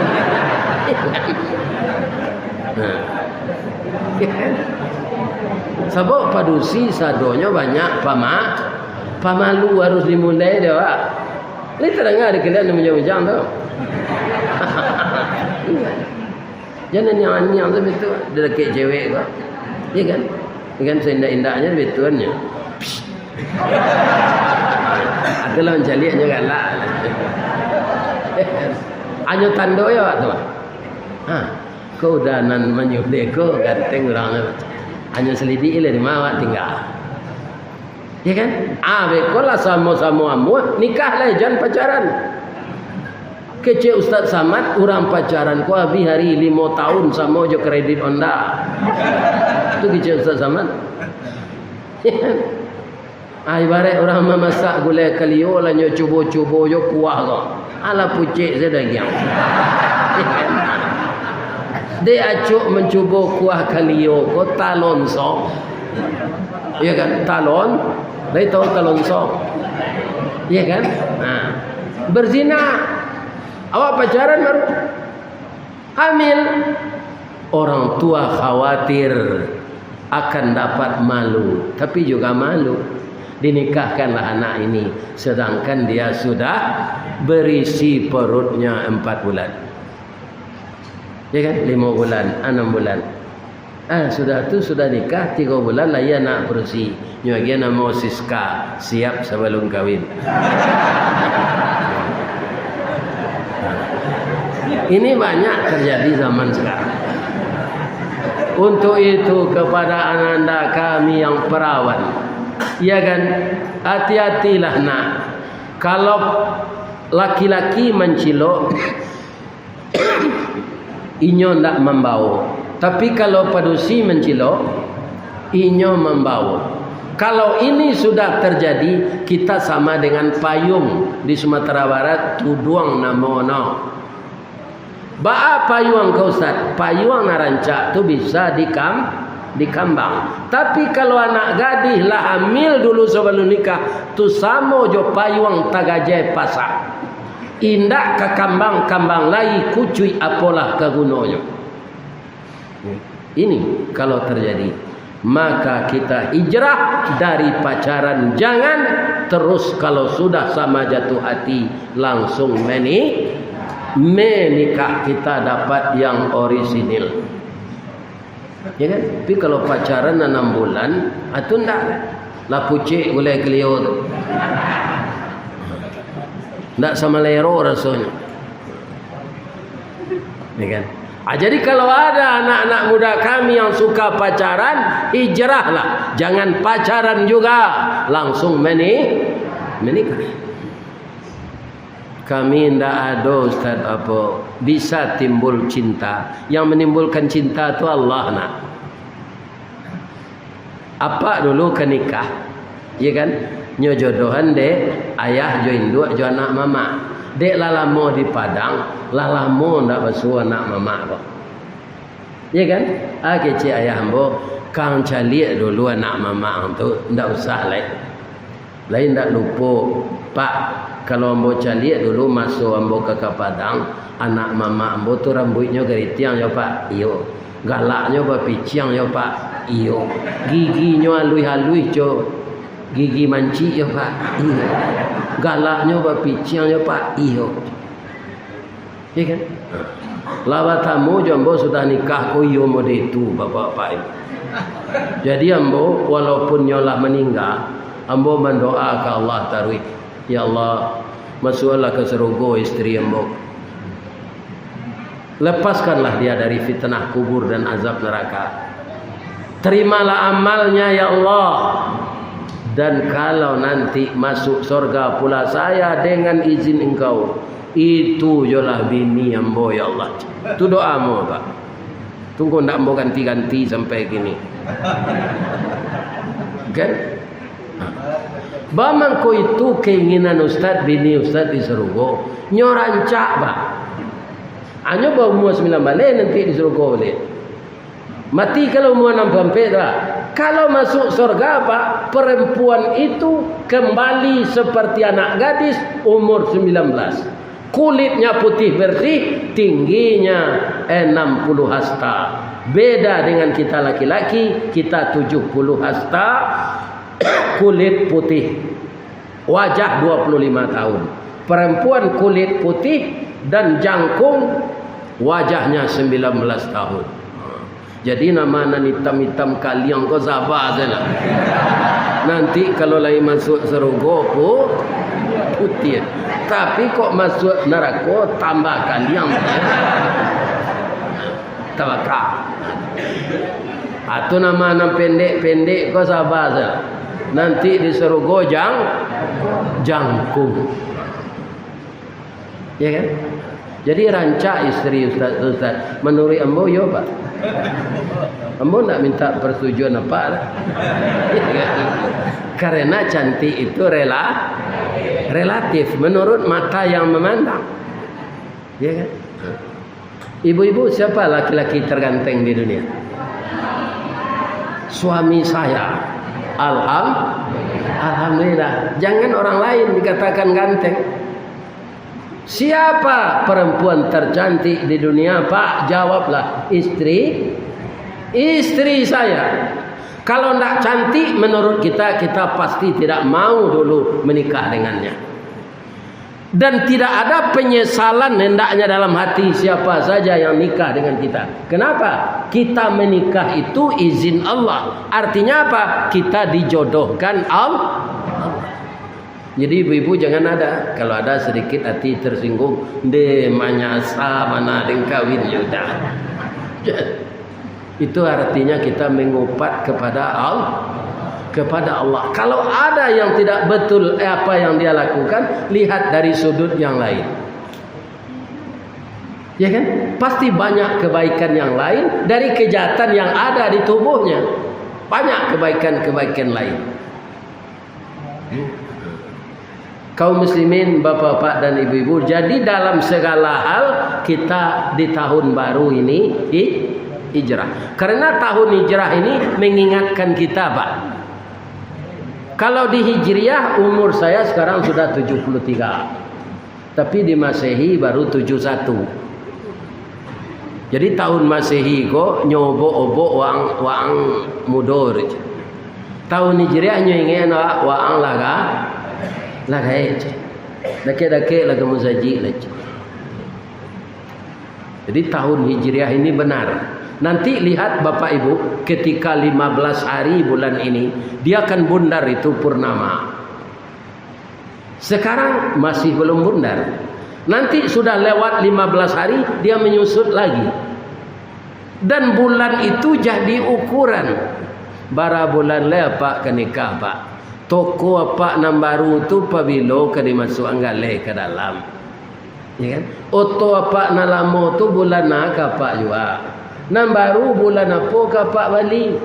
Sebab padusi sadonya banyak pamalu harus dimulai dia Pak. Ini terdengar di kalian menjauh-jauh tu. Jangan yang tu betul dekat cewek Pak. Ya kan? Ya kan seindah-indahnya betulnya. Adalah mencalinya galak. Hanya tando ya Pak tu. Kau dah nan menyulik kau ganteng orangnya. Hanya selidik ile di mana tinggal. Ya kan? Bekolah sama-sama amu nikahlah jangan pacaran. Kece Ustaz Samad orang pacaran ku habis hari 5 tahun sama je kredit Honda. Itu kece Ustaz Samad. Ya kan? Ibarat orang memasak gulai kalio lah nyo cubo-cubo yo kuah kau. Ala pucik saya dah giang. Dia acuk mencuba kuah kalio ko talon song. Ya kan? Talon. Dia tahu talon song. Ya kan? Berzina. Awak pacaran baru hamil. Orang tua khawatir akan dapat malu, tapi juga malu. Dinikahkanlah anak ini sedangkan dia sudah berisi perutnya 4 bulan. Ya kan? 5 bulan, 6 bulan. Sudah nikah 3 bulan lah ia nak bersih. Nyogia nama Siska, siap sebelum kahwin. Ini banyak terjadi zaman sekarang. Untuk itu kepada ananda kami yang perawan, ya kan? Hati-hatilah nak. Kalau laki-laki mencilok inyo ndak membawa. Tapi kalau padusi mencilok, inyo membawa. Kalau ini sudah terjadi, kita sama dengan payung di Sumatera Barat, tuduang namono. Ba'a payung kau Ustaz? Payung narancak tu bisa dikambang. Tapi kalau anak gadis lah hamil dulu sebelum nikah, tu samo jo payung tagajai pasak. Indak ke kambang-kambang lagi kucui apalah kegunanya. Ini kalau terjadi, maka kita hijrah dari pacaran. Jangan terus kalau sudah sama jatuh hati langsung menikah, kita dapat yang orisinil. Ya kan? Tapi kalau pacaran 6 bulan, itu ndak lah pucik gulai kelio tu. Ndak sama lero rasanya. Ya kan? Jadi kalau ada anak-anak muda kami yang suka pacaran, hijrahlah. Jangan pacaran juga, langsung menikah. Kami ndak ada Ustaz apa bisa timbul cinta. Yang menimbulkan cinta itu Allah nak. Apa dulu ke nikah? Ya kan? Nyo jodohan dek ayah jo induk jo anak mama. Dek lalamo di Padang, lalamo ndak basuh anak mama kok. Ya kan? Kece ayah ambo kang caliak dulu anak mama tu ndak usah lain ndak lupa. Pak, kalau ambo caliak dulu masuk ambo ke Padang, anak mama ambo tu rambutnya geritiang ya Pak. Iyo. Galaknya bapiciang ya Pak. Iyo. Giginya halui-halui jo. Gigi manci ya Pak. Iyo. Galaknya bapiciang ya Pak. Iyo. Ya kan? Lawat tamu ambo sudah nikah ko iyo mode itu bapak-bapak. Jadi ambo walaupun nyolah meninggal, ambo mendoa ke Allah tarwih. Ya Allah, masuklah ke surga istri ambo. Lepaskanlah dia dari fitnah kubur dan azab neraka. Terimalah amalnya ya Allah. Dan kalau nanti masuk surga pula saya dengan izin Engkau. Itu jolah bini ambo ya Allah. Itu doamu Pak. Tunggu nak mau ganti-ganti sampai gini. Kan? Bamangko itu keinginan Ustaz bini Ustaz di Serugo. Nyorancak bah. Hanya bawa umur 9 balik nanti di Serugo balik. Mati kalau umur 6 sampai dah. Kalau masuk surga pak, perempuan itu kembali seperti anak gadis umur 19. Kulitnya putih bersih, tingginya 60 hasta. Beda dengan kita laki-laki, kita 70 hasta, kulit putih. Wajah 25 tahun. Perempuan kulit putih dan jangkung, wajahnya 19 tahun. Jadi nama hitam-hitam kalian kau sabar saja. Nanti kalau lagi masuk Serugo putih. Tapi kok masuk neraka tambah kalian. Tawakal. Atau nama pendek-pendek kau sabar saja. Nanti di Serugo jangkung. Ya kan? Jadi rancak istri Ustaz. Menurut ambo yo pak. Ambo nak minta persetujuan apa lah. Karena cantik itu relatif menurut mata yang memandang. Ya kan? Ibu-ibu siapa laki-laki terganteng di dunia? Suami saya. Alhamdulillah. Jangan orang lain dikatakan ganteng. Siapa perempuan tercantik di dunia pak? Jawablah istri saya. Kalau tidak cantik menurut kita pasti tidak mau dulu menikah dengannya. Dan tidak ada penyesalan hendaknya dalam hati siapa saja yang nikah dengan kita. Kenapa? Kita menikah itu izin Allah. Artinya apa? Kita dijodohkan Allah. Jadi ibu-ibu jangan ada. Kalau ada sedikit hati tersinggung, manyasa mana den kawin yuda. Itu artinya kita mengupat kepada Allah. Kalau ada yang tidak betul apa yang dia lakukan, lihat dari sudut yang lain. Ya kan? Pasti banyak kebaikan yang lain dari kejahatan yang ada di tubuhnya. Banyak kebaikan-kebaikan lain. Kaum muslimin, bapak-bapak dan ibu-ibu, jadi dalam segala hal kita di tahun baru ini hijrah. Karena tahun hijrah ini mengingatkan kita, Pak. Kalau di Hijriah umur saya sekarang sudah 73. Tapi di Masehi baru 71. Jadi tahun Masehi kok nyobo-obo wang mudor. Tahun Hijriah nyoingen wang laga dake laga muzaji lagi. Jadi tahun Hijriah ini benar. Nanti lihat Bapak Ibu, ketika 15 hari bulan ini dia akan bundar itu purnama. Sekarang masih belum bundar. Nanti sudah lewat 15 hari dia menyusut lagi. Dan bulan itu jadi ukuran. Bara bulan le apa kenikah Pak. Toko apa nam baru tu pabilo ke dimasuk anggale ke dalam. Ya kan? Oto apa nalamo tu bulan nak Pak juga. Nam baru bulan apa ke Pak Bali.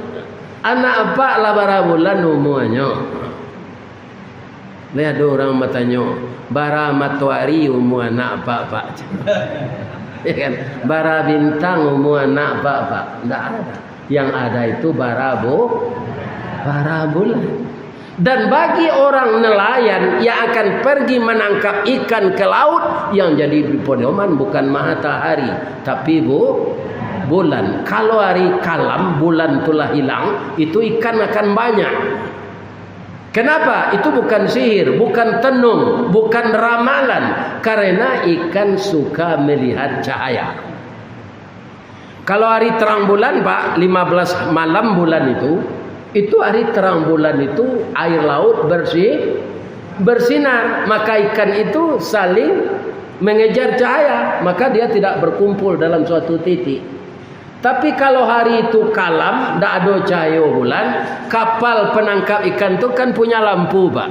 Anak apa lah bara bulan umuannya. Lihat orang bertanya, bara matahari umur anak apa? Ya kan? Bara bintang umur anak apa? Tidak ada. Yang ada itu bara bulan. Dan bagi orang nelayan yang akan pergi menangkap ikan ke laut, yang jadi pedoman bukan matahari, tapi bulan. Kalau hari kalam, bulan telah hilang, itu ikan akan banyak. Kenapa? Itu bukan sihir, bukan tenung, bukan ramalan. Karena ikan suka melihat cahaya. Kalau hari terang bulan Pak, 15 malam bulan itu hari terang bulan itu air laut bersinar. Maka ikan itu saling mengejar cahaya. Maka dia tidak berkumpul dalam suatu titik. Tapi kalau hari itu kalam, tidak ada cahaya bulan, kapal penangkap ikan itu kan punya lampu Pak.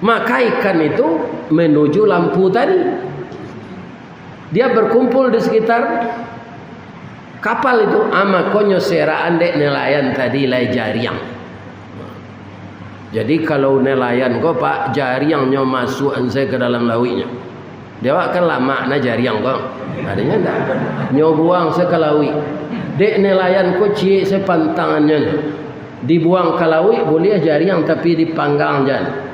Maka ikan itu menuju lampu tadi. Dia berkumpul di sekitar kapal itu ama konyo seraan dek nelayan tadi lai jariang. Jadi kalau nelayan kau pak jariangnya masuk ansai ke dalam lautnya. Dia kan lama na jariang kau. Adanya enggak. Nyo buang sekalawi. Dek nelayan kau cie sepantangannya. Dibuang ke laut boleh jariang tapi dipanggang jangan.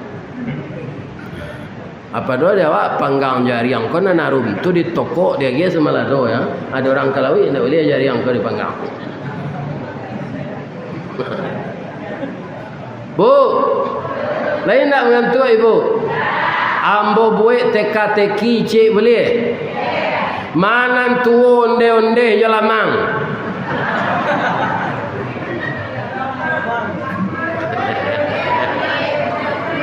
Apa doa dia panggang jariang kau na naruh itu di toko dia ge semalado ya. Ada orang ke laut enggak boleh jariang kau dipanggang. Bu, lain nak mengantuk ibu? Ambo buat teka-teki cik boleh? Mana tu onde-onde je lamang?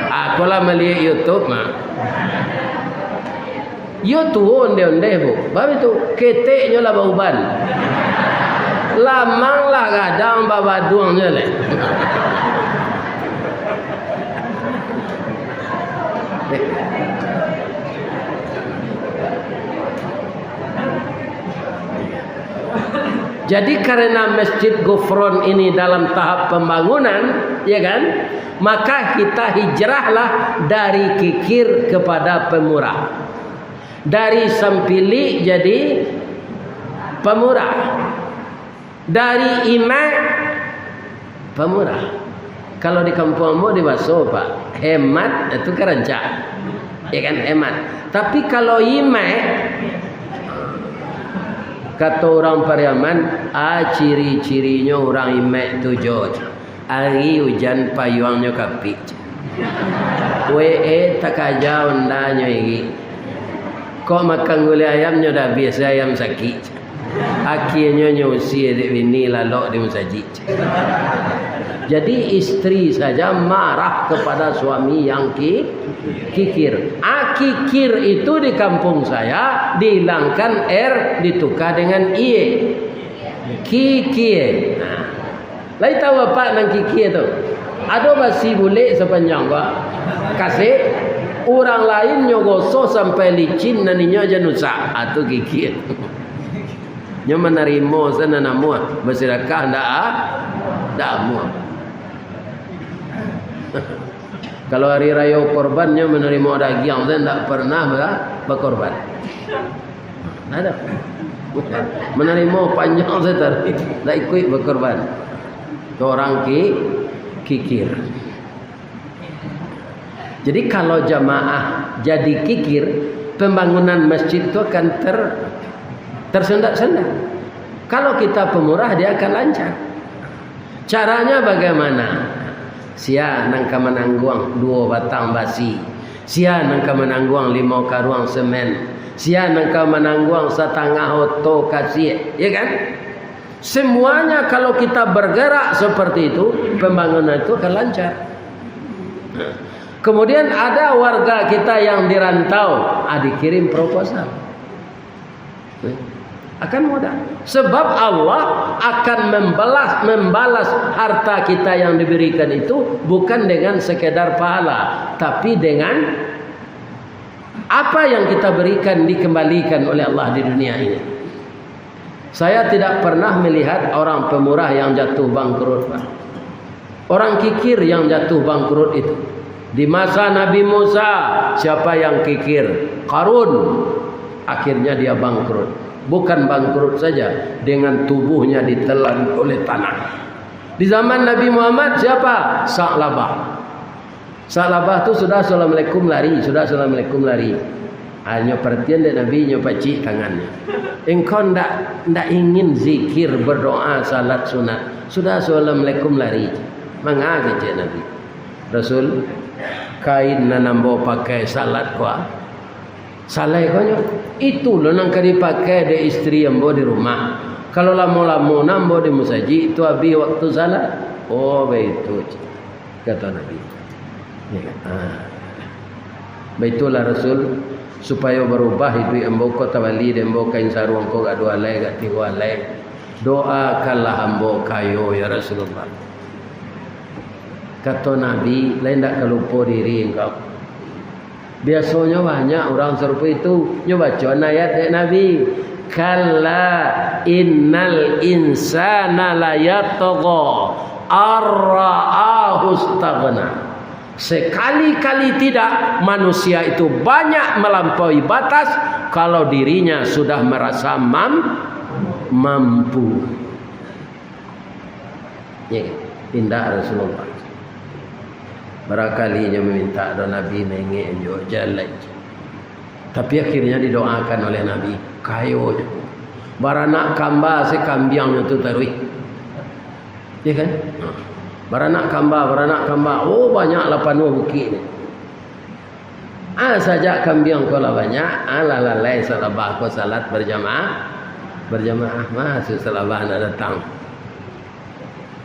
Aku lah melihat YouTube mah. Yo tu onde-onde bu, babi tu keteknya lah bauban. Lamang lah gadang babaduangnya leh. Jadi karena Masjid Ghufran ini dalam tahap pembangunan, ya kan? Maka kita hijrahlah dari kikir kepada pemurah. Dari sempili jadi pemurah. Dari imak pemurah. Kalau di kampungmu di Baso Pak, hemat itu kerencah. Ya kan hemat. Tapi kalau imak kata orang Pariaman, ciri-cirinya orang imek tu jod. Hari hujan payuangnya kapik. Tak aja undanya ini. Kok makan gulai ayamnya dah biasa ayam sakit. Akhirnya nyusi adik bini lalok di masjid. Jadi istri saja marah kepada suami yang kikir. Kikir itu di kampung saya dihilangkan ditukar dengan iye. Kikir. Nah, lai tahu apa nang kikir tu? Ada masih boleh sepanjang pak. Kasih orang lain nyogoso sampai licin naninya aja nusa atau kikir. Nya menerima sana namu bersedekah ndak mu. Kalau hari raya korbannya menerima daging saya tidak pernah berkorban. Ada. Menerima panjang saya tidak ikut berkorban. Orang kikir. Jadi kalau jamaah jadi kikir, pembangunan masjid itu akan tersendak-sendak. Kalau kita pemurah dia akan lancar. Caranya bagaimana? Sia nangka menangguang 2 batang basi. Sia nangka menangguang 5 karuang semen. Sia nangka menangguang 1/2 oto kasih. Ya kan? Semuanya kalau kita bergerak seperti itu, pembangunan itu akan lancar. Kemudian ada warga kita yang dirantau, dikirim proposal. Akan mudah. Sebab Allah akan membalas harta kita yang diberikan itu bukan dengan sekedar pahala, tapi dengan apa yang kita berikan dikembalikan oleh Allah di dunia ini. Saya tidak pernah melihat orang pemurah yang jatuh bangkrut, Pak. Orang kikir yang jatuh bangkrut itu. Di masa Nabi Musa, siapa yang kikir? Qarun. Akhirnya dia bangkrut. Bukan bangkrut saja, dengan tubuhnya ditelan oleh tanah. Di zaman Nabi Muhammad siapa? Sa'labah. Sa'labah tu sudah assalamualaikum lari. Hanya perhatian dari Nabi nyopacik tangannya. Engkau ndak ingin zikir, berdoa, salat sunat. Sudah assalamualaikum lari. Mangga kecik Nabi. Rasul kain nanambo pakai salat kuah. Salah konyo itu lo nang kadi pakai de istri yang di rumah. Kalau lama-lama nambo di masjid itu habis waktu salat. Oh begitu kata Nabi. Ya. Baitulah Rasul supaya berubah itu ambo ko tawali de ambo kain sarung ko gak dua lay gak tiga lay. Doakanlah ambo kayo ya Rasulullah. Kata Nabi, lain tak kelupa diri engkau. Biasanya banyak orang serupa itu nyoba baca ayat dari Nabi. kalla innal insana layatgha ar-ra'ahu istaghna. Sekali-kali tidak manusia itu banyak melampaui batas kalau dirinya sudah merasa mampu. Ya, tindak Rasulullah. Barakalinya meminta doa Nabi mengenjo jalan. Tapi akhirnya didoakan oleh Nabi kayo. Baranak kamba sekambiangnya tu tarui. Ya kan? Baranak kamba. Oh banyak 80 bukit ni. Saja kambing kau lah banyak. Lalai salabah kau salat berjamaah. Masuk salabah nak datang.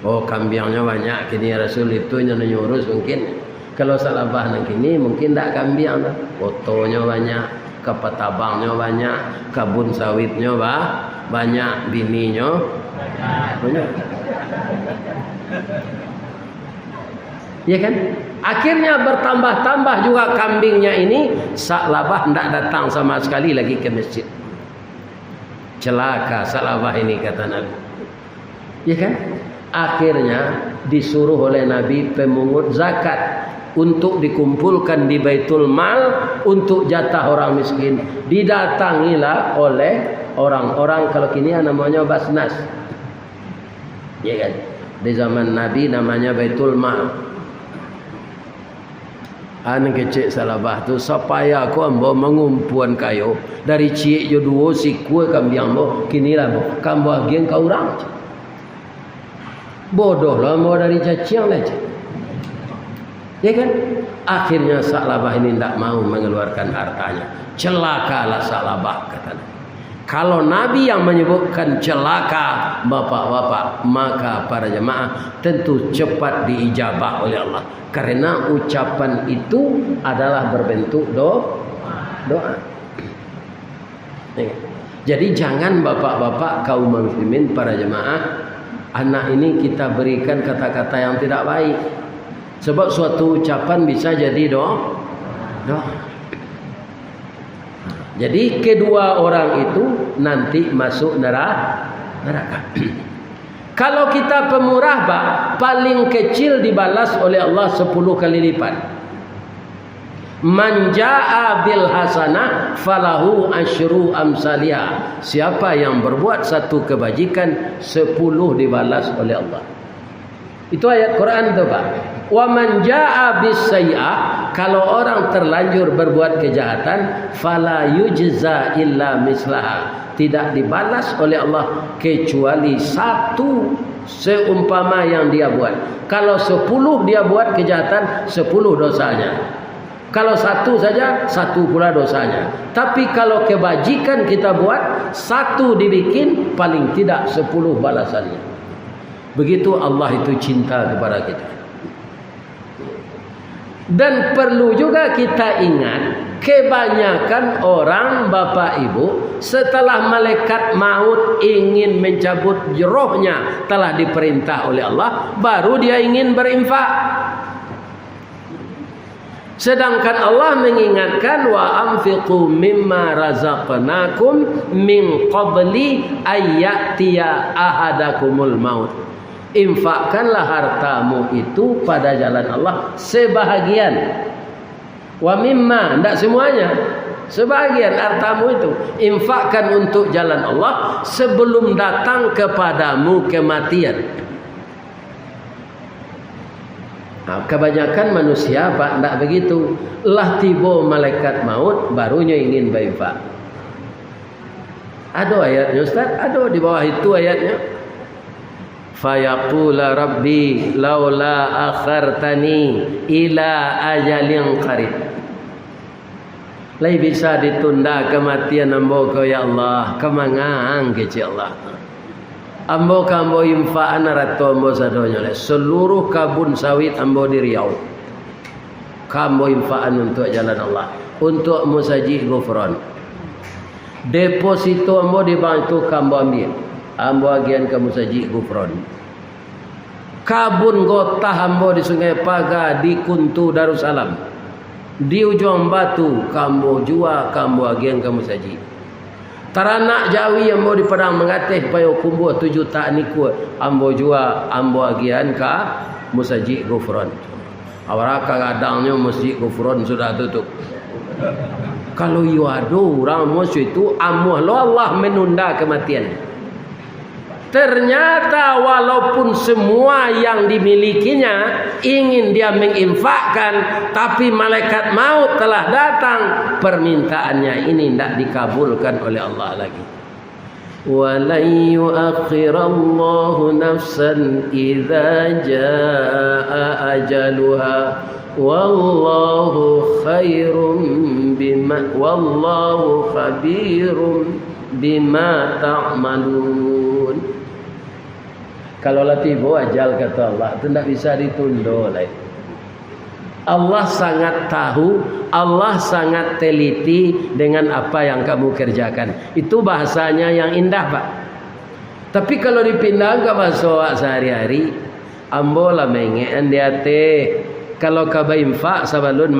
Oh kambingnya banyak. Kini Rasul itu yang nyurus mungkin. Kalau salabah nak kini mungkin tak kambing dah. Fotonya banyak. Kepetabangnya banyak. Kabun sawitnya banyak. Bininya banyak. Ya kan? Akhirnya bertambah-tambah juga kambingnya ini. Salabah tidak datang sama sekali lagi ke masjid. Celaka salabah ini kata Nabi. Ya kan? Akhirnya disuruh oleh Nabi pemungut zakat untuk dikumpulkan di Baitul Mal untuk jatah orang miskin. Didatangilah oleh orang-orang kalau kini namanya Basnas. Ya kan? Di zaman Nabi namanya Baitul Mal. An kecik salabah tu supaya aku ambo mengumpuan kayo dari cik jo duo si kue kambing ambo kini lah kambo agian kau orang bodoh lah ambo dari caciang lah ya kan. Akhirnya salabah ini tidak mau mengeluarkan hartanya. Celakalah salabah kata Nabi. Kalau Nabi yang menyebutkan celaka bapak-bapak, maka para jemaah tentu cepat diijabah oleh Allah. Karena ucapan itu adalah berbentuk doa. Jadi jangan bapak-bapak kaum muslimin para jemaah, anak ini kita berikan kata-kata yang tidak baik. Sebab suatu ucapan bisa jadi doa. Jadi kedua orang itu nanti masuk neraka. Kalau kita pemurah paling kecil dibalas oleh Allah 10 kali lipat. Man jaa bil hasanah falahu asyru amsalihha. Siapa yang berbuat satu kebajikan 10 dibalas oleh Allah. Itu ayat Quran tu Pak. Wa man jaa bis sayyi'ah, kalau orang terlanjur berbuat kejahatan, fala yujza illa mislaha, tidak dibalas oleh Allah kecuali satu seumpama yang dia buat. Kalau 10 dia buat kejahatan, 10 dosanya. Kalau satu saja, satu pula dosanya. Tapi kalau kebajikan kita buat, satu dibikin, paling tidak 10 balasannya. Begitu Allah itu cinta kepada kita. Dan perlu juga kita ingat, kebanyakan orang bapak ibu setelah malaikat maut ingin mencabut rohnya telah diperintah oleh Allah, baru dia ingin berinfak. Sedangkan Allah mengingatkan wa anfiqu mimma razaqnakum min qabli ayyatiya ahadakumul maut. Infakkanlah hartamu itu pada jalan Allah sebahagian. Wa mimma, tidak semuanya, sebahagian hartamu itu infakkan untuk jalan Allah sebelum datang kepadamu kematian. Nah, kebanyakan manusia Pak tidak begitu. Lah tiba malaikat maut barunya ingin berinfak. Ada ayatnya Ustaz? Ada di bawah itu ayatnya. Fayaqula rabbi laula akhartani ila ajalin qarib. Lai bisa ditunda kematian ambo ko ya Allah, kemangang ke Allah. Ambo kambo infaan rato ambo sadonya le seluruh kabun sawit ambo di Riau. Kambo infaan untuk jalan Allah, untuk musaji gufron. Deposito ambo dibantu kambo ambil. Ambo agian ke musaji gufron. Kabun gotah ambo di Sungai Paga, di Kuntu Darussalam, di Ujung Batu kambo jua kambo agian ke musaji. Taranak Jawi ambo di Padang Mengatih payo kumbuh 7 tak niku ambo jua ambo agian ka Masjid Gufron. Awak kadangnya Masjid Gufron sudah tutup. Kalau you ada orang musuh itu amuh lo Allah menunda kematian. Ternyata walaupun semua yang dimilikinya ingin dia menginfakkan, tapi malaikat maut telah datang, permintaannya ini tidak dikabulkan oleh Allah lagi. وَلَنْ يُؤَخِّرَ اللَّهُ نَفْسًا إِذَا جَاءَ أَجَلُهَا وَاللَّهُ خَبِيرٌ بِمَا تَعْمَلُونَ. Kalau lah tiba ajal kata Allah, itu tidak bisa ditunda lagi. Allah sangat tahu, Allah sangat teliti dengan apa yang kamu kerjakan. Itu bahasanya yang indah, Pak. Tapi kalau dipindah ke bahasa sehari-hari, ambola mengen dia teh. Kalau kaba infak sabalun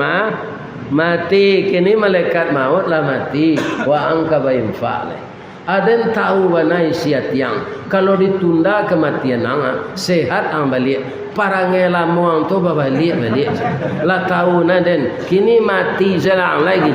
mati, kini malaikat maut lah mati. Wa angka ba infak leh. Aden tahu wanai siat yang kalau ditunda kematian ang sehat ang balik parangela muang tu balik lah tahu naden kini mati selang lagi.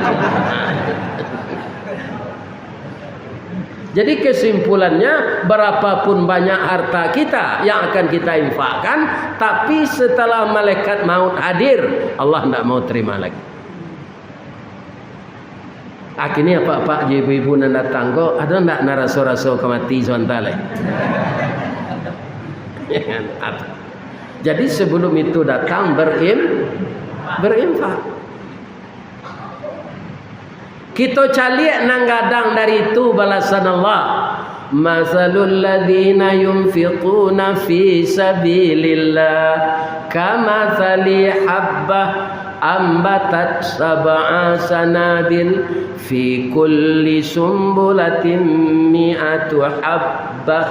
Jadi kesimpulannya berapapun banyak harta kita yang akan kita infakkan, tapi setelah malaikat maut hadir Allah tidak mau terima lagi. Akhirnya pak ibu-ibu nak datang kok ada ndak naraso-raso kemati sontale. Jadi sebelum itu datang berinfak. Kita caliak nanggadang dari itu balasan Allah. Masalul ladzina yunfiquna fi sabilillah kamathali habbah ambatat sab'a sanabil fi kulli sumbulatin mi'atu habbah.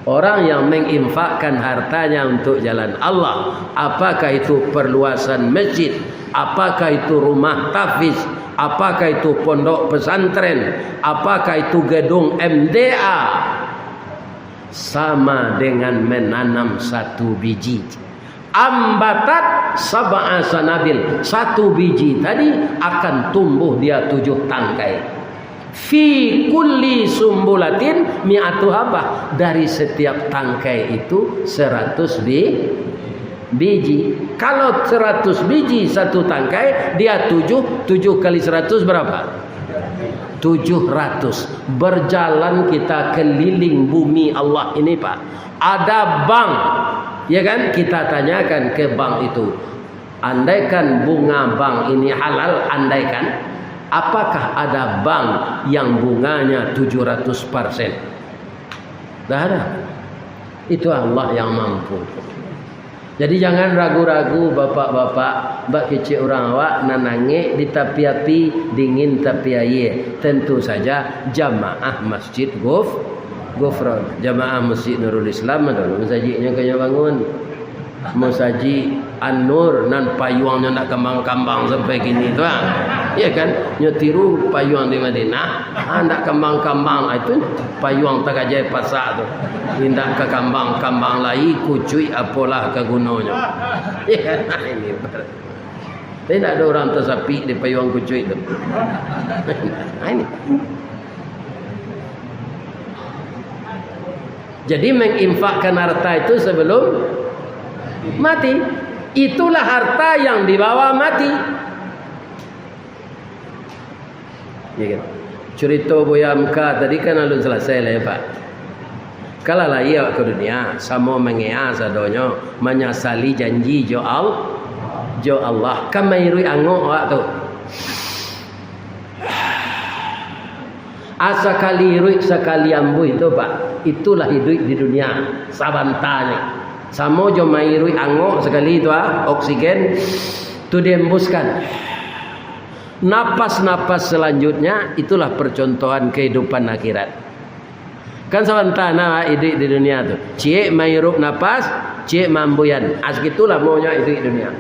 Orang yang menginfakkan hartanya untuk jalan Allah, apakah itu perluasan masjid, apakah itu rumah tahfiz, apakah itu pondok pesantren, apakah itu gedung MDA, sama dengan menanam 1 biji. Ambatat sab'a sanabil, 1 biji tadi akan tumbuh dia 7 tangkai. Fi kulli sumbulatin mi'atu habah, dari setiap tangkai itu 100 biji. Kalau 100 biji 1 tangkai, dia 7 kali 100 berapa? 700. Berjalan kita keliling bumi Allah ini, Pak. Ada bank, ya kan? Kita tanyakan ke bank itu, andaikan bunga bank ini halal, andaikan, apakah ada bank yang bunganya 700%? Tidak ada. Itu Allah yang mampu. Jadi jangan ragu-ragu bapak-bapak, bak kecil orang awak nanange di tapi api dingin tapi air. Tentu saja jamaah Masjid Gufron, jamaah Masjid Nurul Islam adalah masjidnya kaya bangun. Masjid An-Nur nan payuangnya nak kembang-kembang sampai gini tu, ya kan? Nyetiru payuang di Madinah, nak kembang-kembang itu payuang tak aja pasar tu, tindak ke kembang-kembang lagi kucuy apalah ke gunanya, ya kan? Ini tidak ada orang tersapi di payuang kucuy itu. Ini. Jadi menginfakkan harta itu sebelum mati, itulah harta yang dibawa mati. Ya kan? Cerita Buya Amka tadi kan alun selesai lah ya Pak. Kalau lah ia ke dunia sama mengea sadonyo menyasali janji jo Allah kamairui angok waktu asakali ruik sekali ambu itu Pak, itulah hidup di dunia sabantanya. Samo jo mairui angok sekali itu oksigen tu diembuskan. Napas-napas selanjutnya itulah percontohan kehidupan akhirat. Kan sawantana hidup di dunia tu. Cie mairup napas, cie mambuyan. As gitulah maunya hidup di dunia.